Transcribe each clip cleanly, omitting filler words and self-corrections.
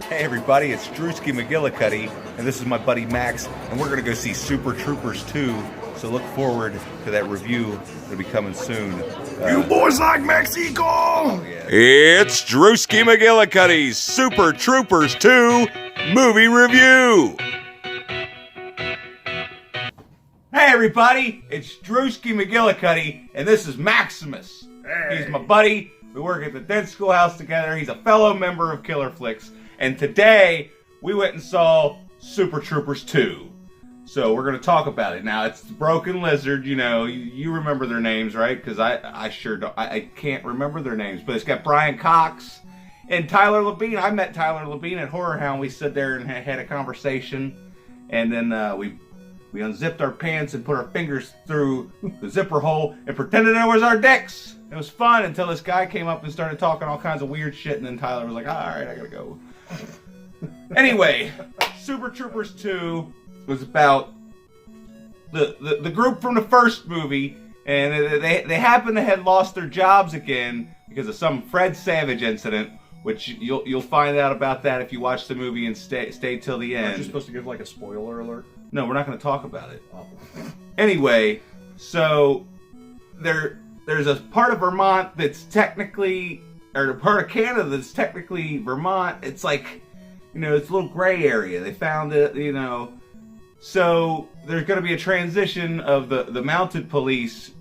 Hey everybody, it's Drewski McGillicuddy, and this is my buddy Max, and we're going to go see Super Troopers 2, so look forward to that review. It'll be coming soon. You boys like Mexico? Oh, yeah. It's Drewski McGillicuddy's Super Troopers 2 movie review. Hey everybody, it's Drewski McGillicuddy, and this is Maximus. Hey. He's my buddy. We work at the Dead Schoolhouse together. He's a fellow member of Killer Flicks. And today, we went and saw Super Troopers 2. So we're going to talk about it. Now, it's the Broken Lizard, you know. You remember their names, right? Because I sure don't. I can't remember their names. But it's got Brian Cox and Tyler Labine. I met Tyler Labine at Horror Hound. We stood there and had a conversation. And then we unzipped our pants and put our fingers through the zipper hole and pretended it was our dicks. It was fun until this guy came up and started talking all kinds of weird shit. And then Tyler was like, all right, I got to go. Anyway, Super Troopers 2 was about the group from the first movie, and they happen to have lost their jobs again because of some Fred Savage incident, which you'll find out about that if you watch the movie and stay till the end. Aren't you supposed to give like a spoiler alert? No, we're not going to talk about it. Oh. Anyway, so there's a part of Vermont that's technically, or a part of Canada that's technically Vermont. It's like, you know, it's a little gray area. They found it, you know. So there's going to be a transition of the mounted police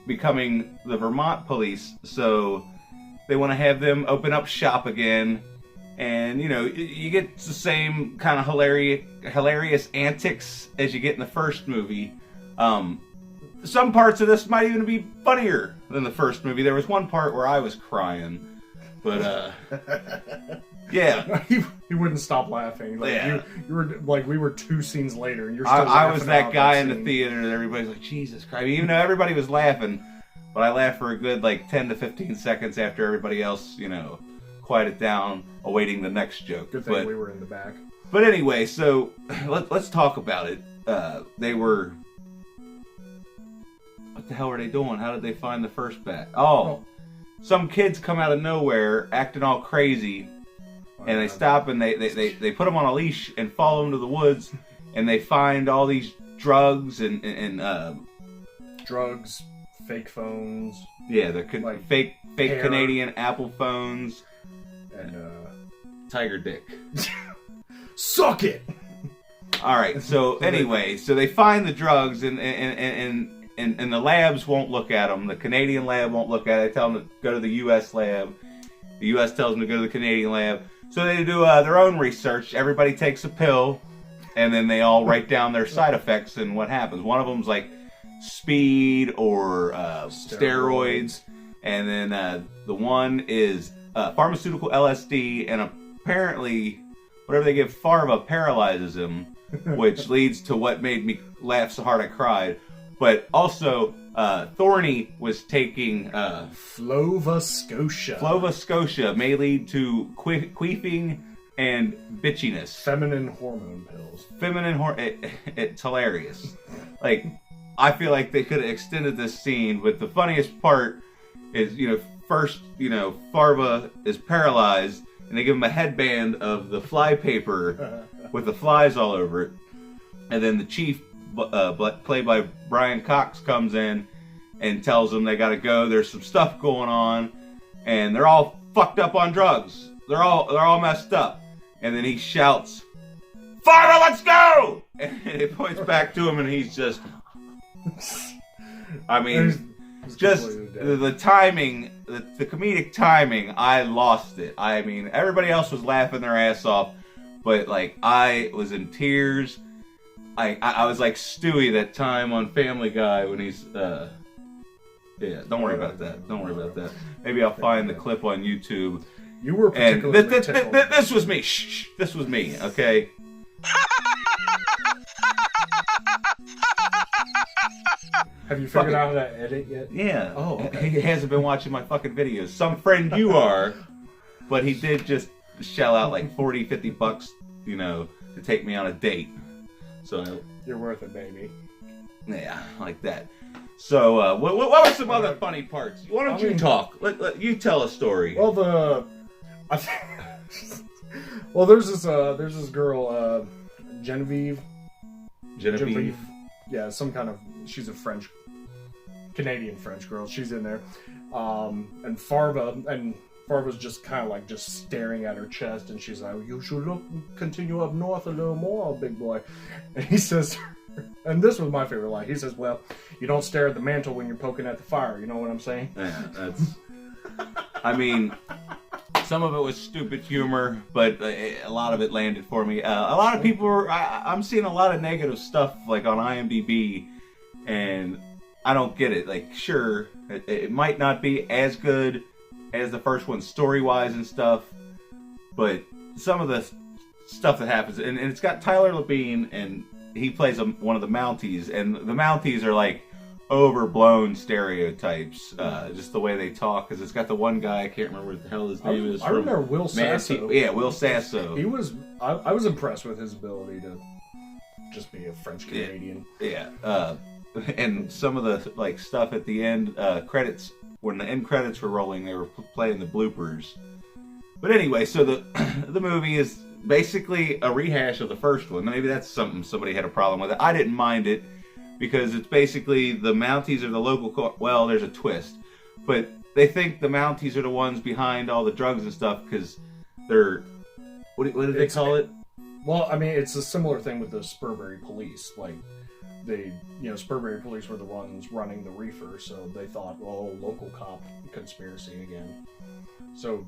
becoming the Vermont police. So they want to have them open up shop again. And, you know, you get the same kind of hilarious antics as you get in the first movie. Some parts of this might even be funnier than the first movie. There was one part where I was crying. But, yeah. He wouldn't stop laughing. Like, Yeah. you were like, we were 2 scenes later, and you're still laughing. I was that out guy in scene. the theater that everybody's like, Jesus Christ. Even though everybody was laughing, but I laughed for a good, like, 10 to 15 seconds after everybody else, you know, quieted down, awaiting the next joke. Good thing we were in the back. But anyway, so let's talk about it. They were... What the hell were they doing? How did they find the first bat? Oh, some kids come out of nowhere acting all crazy, and they stop and they put them on a leash and follow them to the woods, and they find all these drugs and Drugs, fake phones, yeah, the like fake hair. Canadian Apple phones, and tiger dick. suck it! Alright, so anyway, so they find the drugs and the labs won't look at them. The Canadian lab won't look at it. They tell them to go to the U.S. lab. The U.S. tells them to go to the Canadian lab. So they do their own research. Everybody takes a pill, and then they all write down their side effects and what happens. One of them's like speed or steroids. And then the one is pharmaceutical LSD, and apparently whatever they give Farva paralyzes him, which leads to what made me laugh so hard I cried. But also, Thorny was taking Flova Scotia. Flova Scotia, may lead to queefing and bitchiness. Feminine hormone pills. It's hilarious. Like, I feel like they could have extended this scene, but the funniest part is, you know, first, you know, Farva is paralyzed, and they give him a headband of the fly paper with the flies all over it. And then the chief, played by Brian Cox, comes in and tells them they gotta go. There's some stuff going on, and they're all fucked up on drugs. They're all messed up. And then he shouts, "Farva, let's go!" And it points back to him, and he's just, I mean, just the timing, the comedic timing. I lost it. I mean, everybody else was laughing their ass off, but like I was in tears. I was like Stewie that time on Family Guy when he's yeah, don't worry about that. Don't worry about that. Maybe I'll find the clip on YouTube. You were particularly And this was me. Shh, this was me, okay? Have you figured out how to edit yet? Yeah. Oh, okay. He hasn't been watching my fucking videos. Some friend you are, but he did just shell out like 40, 50 bucks, you know, to take me on a date. So You're worth it, baby. Yeah, like that. So, what were some other funny parts? Why don't you talk? Let you tell a story. Well, Well, there's this girl, Genevieve. Yeah, some kind of. She's a Canadian French girl. She's in there, and Farva's just kind of like just staring at her chest, and she's like, "You should continue up north a little more, big boy." And he says, and this was my favorite line. He says, "Well, you don't stare at the mantle when you're poking at the fire." You know what I'm saying? Yeah, that's. I mean, some of it was stupid humor, but a lot of it landed for me. A lot of people I'm seeing a lot of negative stuff like on IMDb, and I don't get it. Like, sure, it might not be as good as the first one story-wise and stuff, but some of the stuff that happens, and it's got Tyler Labine, and he plays one of the Mounties, and the Mounties are like overblown stereotypes, just the way they talk, because it's got the one guy, I can't remember what the hell his name is. I remember Will Sasso. Yeah, Will Sasso. He was, I was impressed with his ability to just be a French Canadian. Yeah. And some of the like stuff at the end, credits, when the end credits were rolling, they were playing the bloopers. But anyway, so the movie is basically a rehash of the first one. Maybe that's something somebody had a problem with it. I didn't mind it, because it's basically the Mounties are the local... Well, there's a twist. But they think the Mounties are the ones behind all the drugs and stuff, because they're... What did they call it? Well, I mean, it's a similar thing with the Spurbury police. Like, Spurbury police were the ones running the reefer, so they thought, well, local cop conspiracy again. So,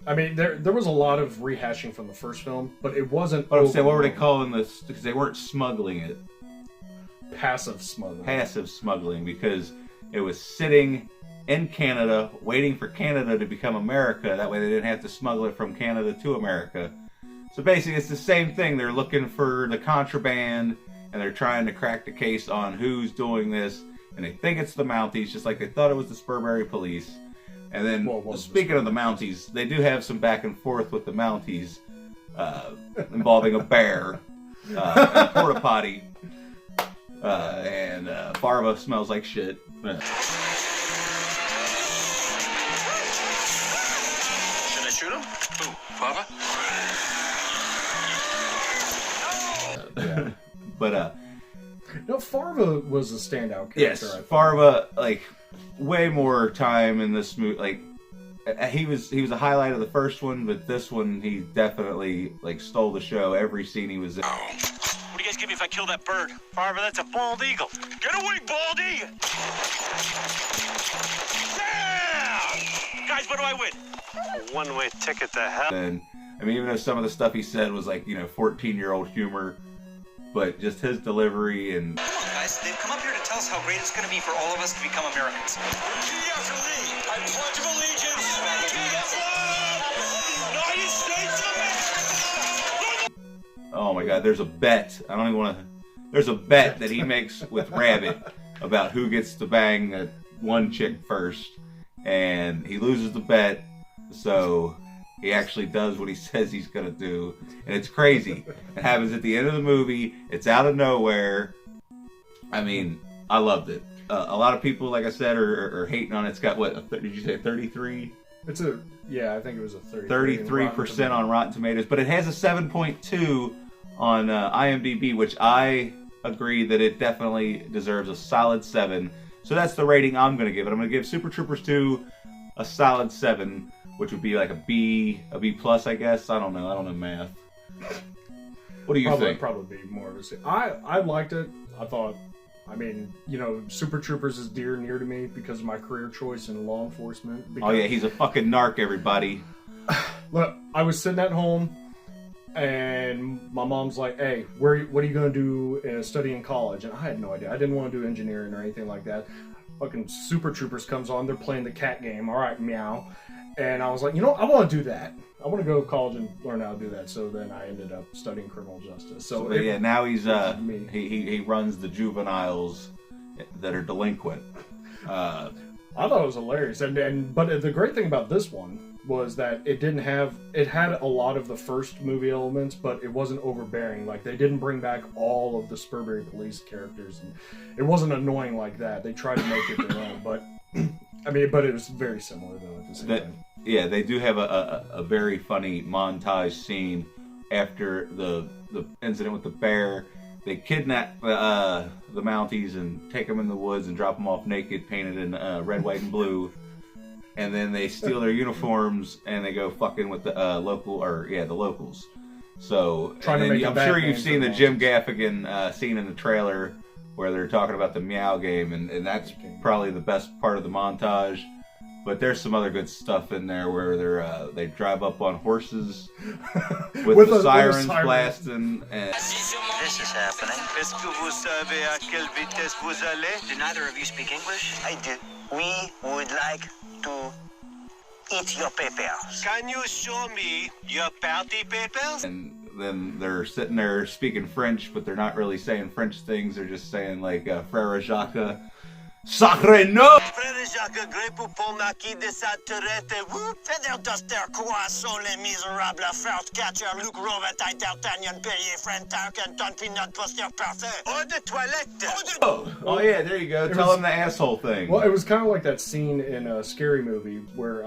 I mean, there was a lot of rehashing from the first film, but it wasn't... But I'm saying, what were they calling this? Because they weren't smuggling it. Passive smuggling, because it was sitting in Canada, waiting for Canada to become America. That way they didn't have to smuggle it from Canada to America. So basically, it's the same thing. They're looking for the contraband, and they're trying to crack the case on who's doing this, and they think it's the Mounties, just like they thought it was the Spurbury police. And then, speaking of the Mounties, they do have some back and forth with the Mounties, involving a bear, and a porta potty. And Farva smells like shit. Should I shoot him? Who? Farva? Yeah. But no, Farva was a standout character. Yes, Farva, like, way more time in this movie. Like, he was a highlight of the first one, but this one he definitely like stole the show. Every scene he was in. What do you guys give me if I kill that bird? Farva, that's a bald eagle. Get away, Baldy! Yeah! Guys, what do I win? A one-way ticket to hell. And I mean, even though some of the stuff he said was like, 14-year-old humor, but just his delivery and... Come on, guys. They've come up here to tell us how great it's going to be for all of us to become Americans. Repeat after me. I pledge allegiance to the flag, United States of America. Oh my God, there's a bet. I don't even want to... There's a bet that he makes with Rabbit about who gets to bang that one chick first. And he loses the bet, so he actually does what he says he's going to do. And it's crazy. It happens at the end of the movie. It's out of nowhere. I mean, I loved it. A lot of people, like I said, are hating on it. It's got, what, did you say 33? Yeah, I think it was a 33% on Rotten Tomatoes. But it has a 7.2 on IMDb, which I agree that it definitely deserves a solid 7. So that's the rating I'm going to give it. I'm going to give Super Troopers 2 a solid 7, which would be like a B plus, I guess. I don't know math. What do you think? Probably be more of a C. I liked it. I thought, Super Troopers is near to me because of my career choice in law enforcement. Oh yeah, he's a fucking narc, everybody. Look, I was sitting at home, and my mom's like, "Hey, what are you going to do study in college?" And I had no idea. I didn't want to do engineering or anything like that. Fucking Super Troopers comes on. They're playing the cat game. All right, meow. And I was like, I want to do that. I want to go to college and learn how to do that. So then I ended up studying criminal justice. So now he's he runs the juveniles that are delinquent. I thought it was hilarious. But the great thing about this one was that it had a lot of the first movie elements, but it wasn't overbearing. Like, they didn't bring back all of the Spurbury police characters, and it wasn't annoying like that. They tried to make it their own, but but it was very similar though at the same time. Yeah, they do have a very funny montage scene after the incident with the bear. They kidnap the Mounties and take them in the woods and drop them off naked, painted in red, white, and blue. And then they steal their uniforms and they go fucking with the the locals. So, I'm sure you've seen the Jim Gaffigan scene in the trailer where they're talking about the Meow game, and that's probably the best part of the montage. But there's some other good stuff in there where they drive up on horses with the sirens blasting. And This is happening. Est-ce que vous savez à quelle vitesse vous allez? Do neither of you speak English? I do. We would like to eat your papers. Can you show me your party papers? and then they're sitting there speaking French, but they're not really saying French things. They're just saying like Frère Jacques, Sacre no! Frère Jacques Grey pour Marquis de sa Tourette. Vous Feather duster, croissant, les misérables, felt catcher, Luke Rover, D'Artagnan, Perrier, Friend, Tarkin, Ton Peanut, Buster, Parfait. eau de toilette. Oh yeah, there you go. Tell them the asshole thing. Well, it was kind of like that scene in a Scary Movie where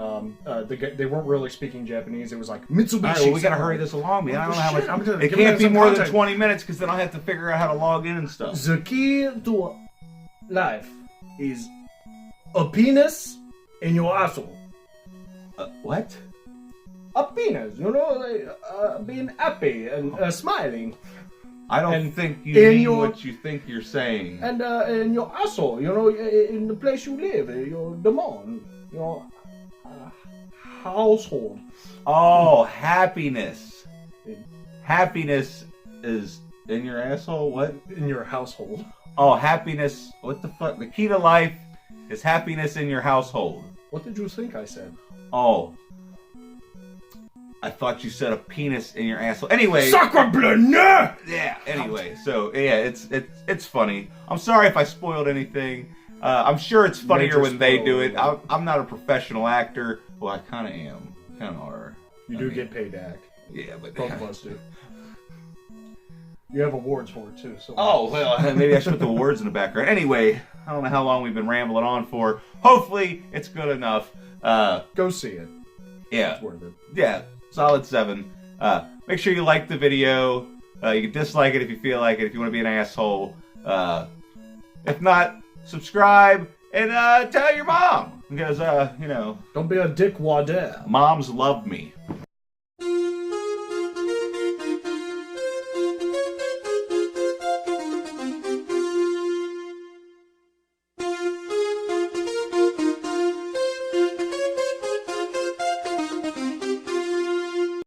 they weren't really speaking Japanese. It was like Mitsubishi. All right, well, we gotta hurry this along, man. I don't know how much. I'm It can't be more than 20 minutes because then I'll have to figure out how to log in and stuff. The key to life is a penis in your asshole. What? A penis, like, being happy and smiling. I don't And think you in mean your- what you think you're saying. And in your asshole, in the place you live, your domain, your household. Oh, happiness. Happiness is in your asshole? What? In your household. Oh, happiness. What the fuck? The key to life is happiness in your household. What did you think I said? Oh. I thought you said a penis in your asshole. Anyway. Sacre bleu! Yeah, anyway. So, yeah, it's funny. I'm sorry if I spoiled anything. I'm sure it's funnier Major when they do it. spoiler. I'm not a professional actor. Well, I kind of am. Kind of are. You do get paid to act. Yeah, but... Both of us do. You have awards for it too. So. Oh, well, maybe I should put the words in the background. Anyway, I don't know how long we've been rambling on for. Hopefully, it's good enough. Go see it. Yeah. It's worth it. Yeah, solid 7. Make sure you like the video. You can dislike it if you feel like it, if you want to be an asshole. If not, subscribe and tell your mom. Because, Don't be a dick waddell. moms love me.